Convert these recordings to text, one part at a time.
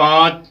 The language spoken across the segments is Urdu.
5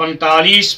45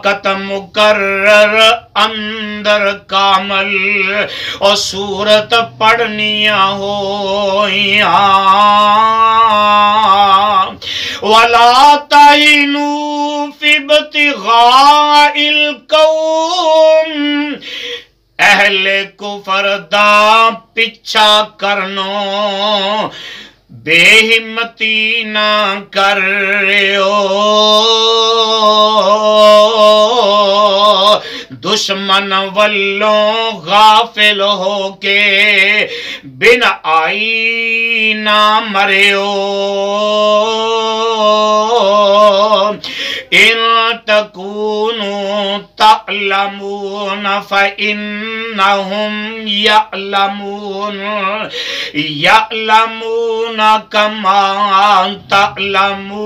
وقت مقرر اندر کامل اور سورت پڑھنیاں ہویاں ولا تہنوا فی ابتغاء القوم اہل کفر دا پیچھا کرنو بے ہمتی نہ کریو دشمن والوں غافل ہو کے بن آئی نہ مریو ان تکونوا تعلمون فإنهم يعلمون كما تعلمون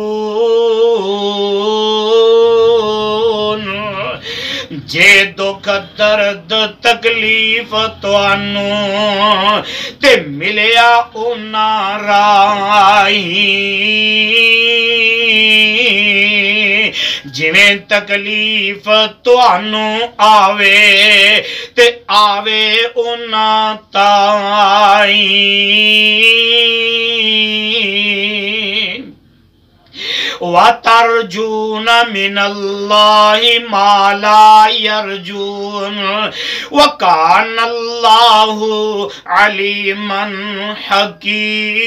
جے دکھ درد تکلیف توانوں تے ملیا انہاں راہیں جویں تکلیف توانوں آوے تے آوے انہاں تائیں وَتَرْجُونَ مِنَ اللَّهِ مَا لَا يَرْجُونَ وَكَانَ اللَّهُ عَلِيمًا حَكِيمًا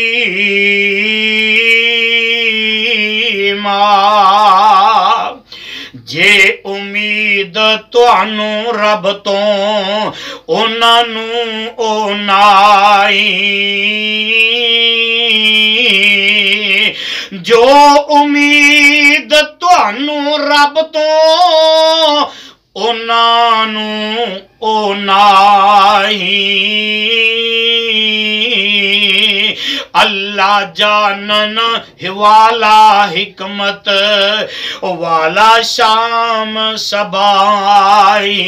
جے امید توانوں رب تو انہاں نوں او نائی جو امید توانوں رب تو انہاں نوں او نائی اللہ جانن والا حکمت والا شام سبائی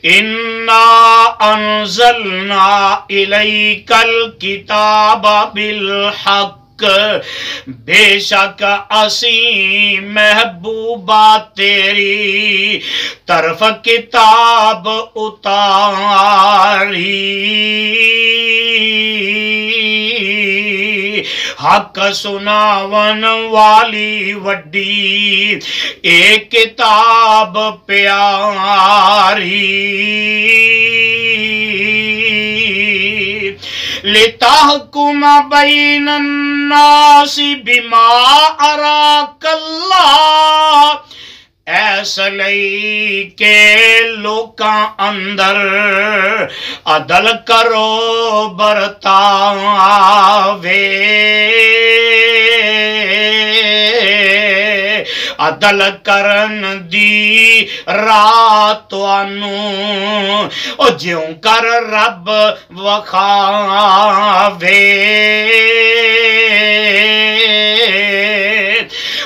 اِنَّا أَنزَلْنَا إِلَيْكَ الْكِتَابَ بِالْحَقِّ بے شک اسی محبوبہ تیری طرف کتاب اتاری حق سناون والی وڈی ایک کتاب پیاری لِتَحْكُمَ بَيْنَ النَّاسِ بِمَا أَرَاكَ اللَّهُ ایسا لئی کہ لوکاں اندر عدل کرو برتاوے عدل کرن دی رات وانوں او جیوں کر رب وکھاوے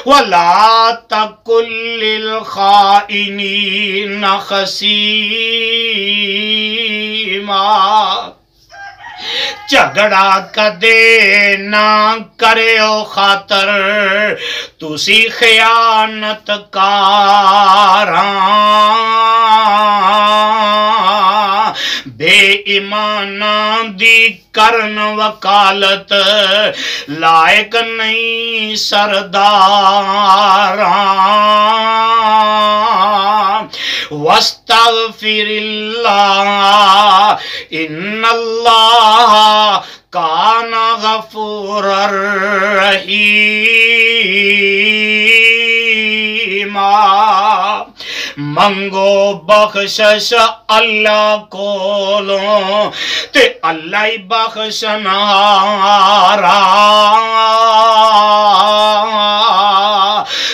وَلَا تَقُلْ لِلْخَائِنِينَ خَصِيمًا جھگڑا کدے نہ کریو خاطر تسی خیانت کاراں بے ایماناں دی کرن وکالت لائق نہیں سرداراں واستغفر اللہ ان اللہ کان غفور الرحیم منگو بخشش اللہ کولوں تے اللہ ہی بخشنہارا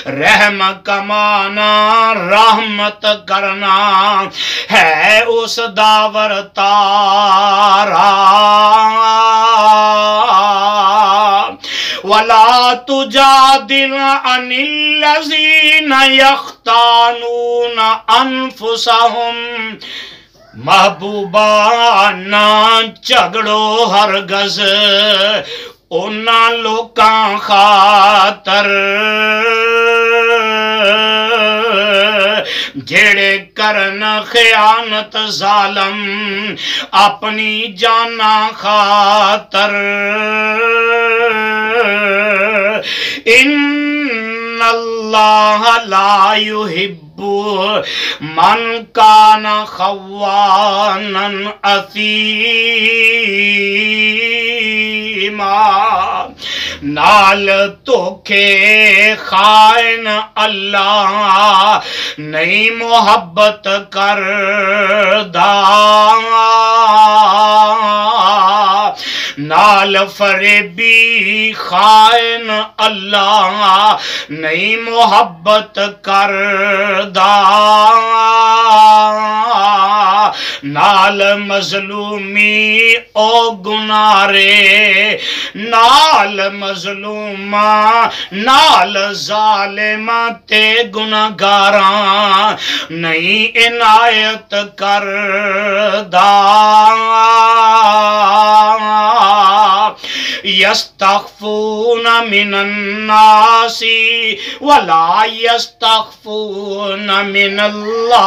رحم کمانا رحمت کرنا ہے اس داور تارا وَلَا تُجَادِلْ عَنِ الَّذِينَ يَخْتَانُونَ أَنفُسَهُمْ محبوبہ نہ جھگڑو ہرگز اونا لوکاں خاطر جڑے کرن خیانت ظالم اپنی جانا خاطر ان اللہ لا يحب من کان خوانا اثیما نال دھوکھے خائن اللہ نہیں محبت کردا نال فریبی خائن اللہ نہیں محبت کردا نال مظلومی او گنارے نال مظلومہ نال ظالمہ تے گناہگاراں نہیں عنایت کردا یستخفون من الناس ولا یستخفون من اللہ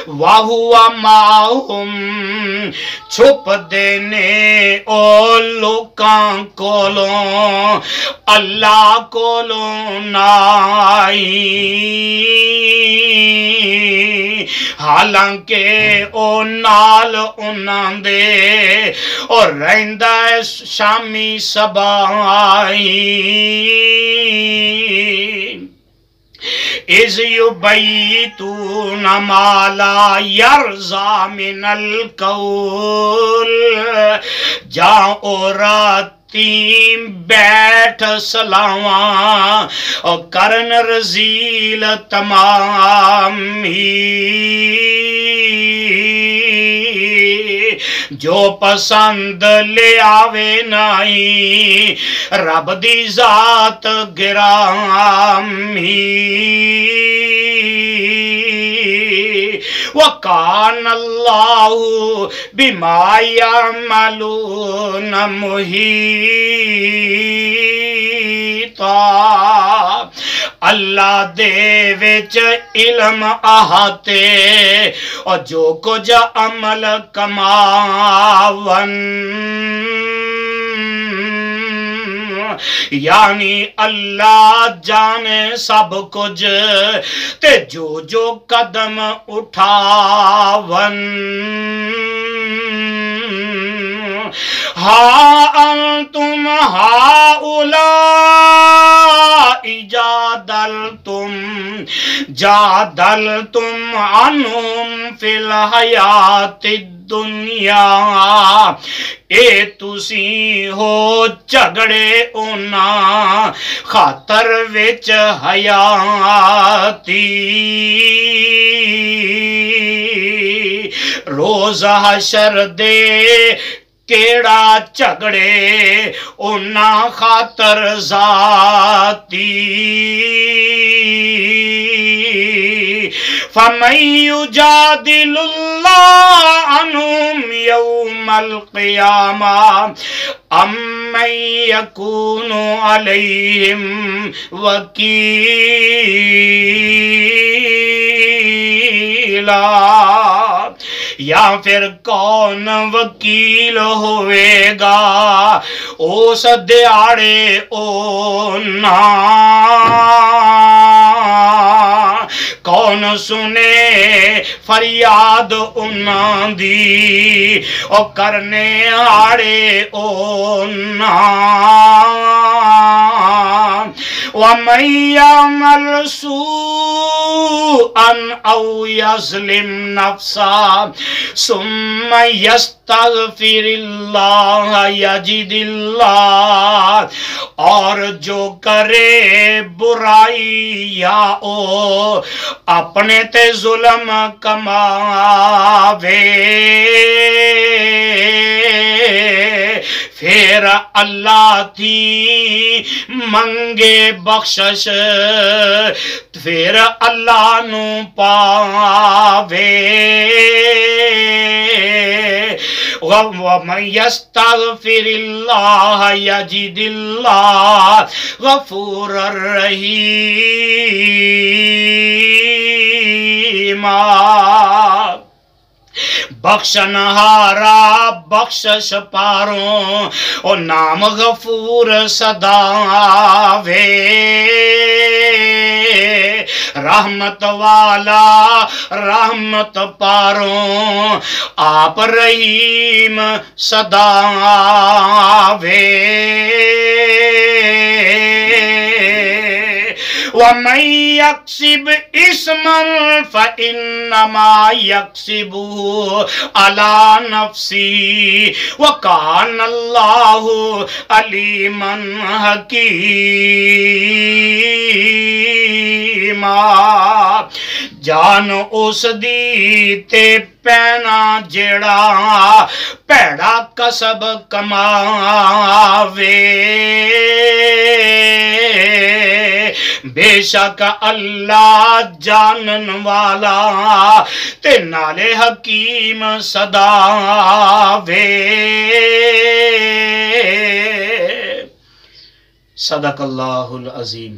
وَهُوَ مَعَهُمْ چھپ دینے او لوکاں کولوں اللہ کولوں نائی حالانکہ او نال انہاں دے اور رہندہ شامی سبائی اِذْ يُبَيِّتُونَ مَا لَا يَرْضَى مِنَ الْقَوْلِ جہاں عورتیں بیٹھ سلاواں اور کرن رزیل تمام ہی جو پسند لے آوے نائی رب دی ذات گرامی وَقَانَ اللَّهُ بِمَا يَعْمَلُونَ مُحِيطًا اللہ دے وچ علم احاطے اور جو کچھ عمل کماون یعنی اللہ جانے سب کچھ تے جو قدم اٹھاون ہاں انتم ہاؤلائی جادلتم عنہم فی الحیات الدنیا اے تسی ہو جھگڑے اونا خاطر وچ حیاتی روز حشر دے کیڑا جھگڑے اونا خاطر ذاتی فَمَن يُجَادِلُ اللَّهَ عَنْهُمْ يَوْمَ الْقِيَامَةِ أَمَّن يَكُونُ عَلَيْهِمْ وَكِيلًا یا پھر کون وکیل ہوئے گا اس دیاڑے اونا کون سنے فریاد انہاں دی او کرنے آڑے اونا وَمَن يَعْمَلْ سُوءًا أَوْ يَظْلِمْ نَفْسَهُ ثُمَّ يَسْتَغْفِرِ اللَّهَ يَجِدِ اللَّهَ اور جو کرے برائی یا او اپنے تے ظلم کماوے پھر پھر اللہ تھی منگے بخشش پھر اللہ نو پاوے وَمَن يَسْتَغْفِرِ اللَّهَ يَجِدِ اللَّهَ غَفُورًا رَحِيمًا بخشنہارا بخشش پاروں او نام غفور صداوے رحمت والا رحمت پاروں آپ رحیم صداوے وَمَن يَكْسِبْ إِثْمًا فَإِنَّمَا يَكْسِبُهُ عَلَى نَفْسِهِ وَكَانَ اللَّهُ عَلِيمًا حَكِيمًا جان اس دی تے پینا جڑا پیڑا کسب کماوے بے شک اللہ جانن والا تے نالے حکیم صداوے صدق اللہ العظیم.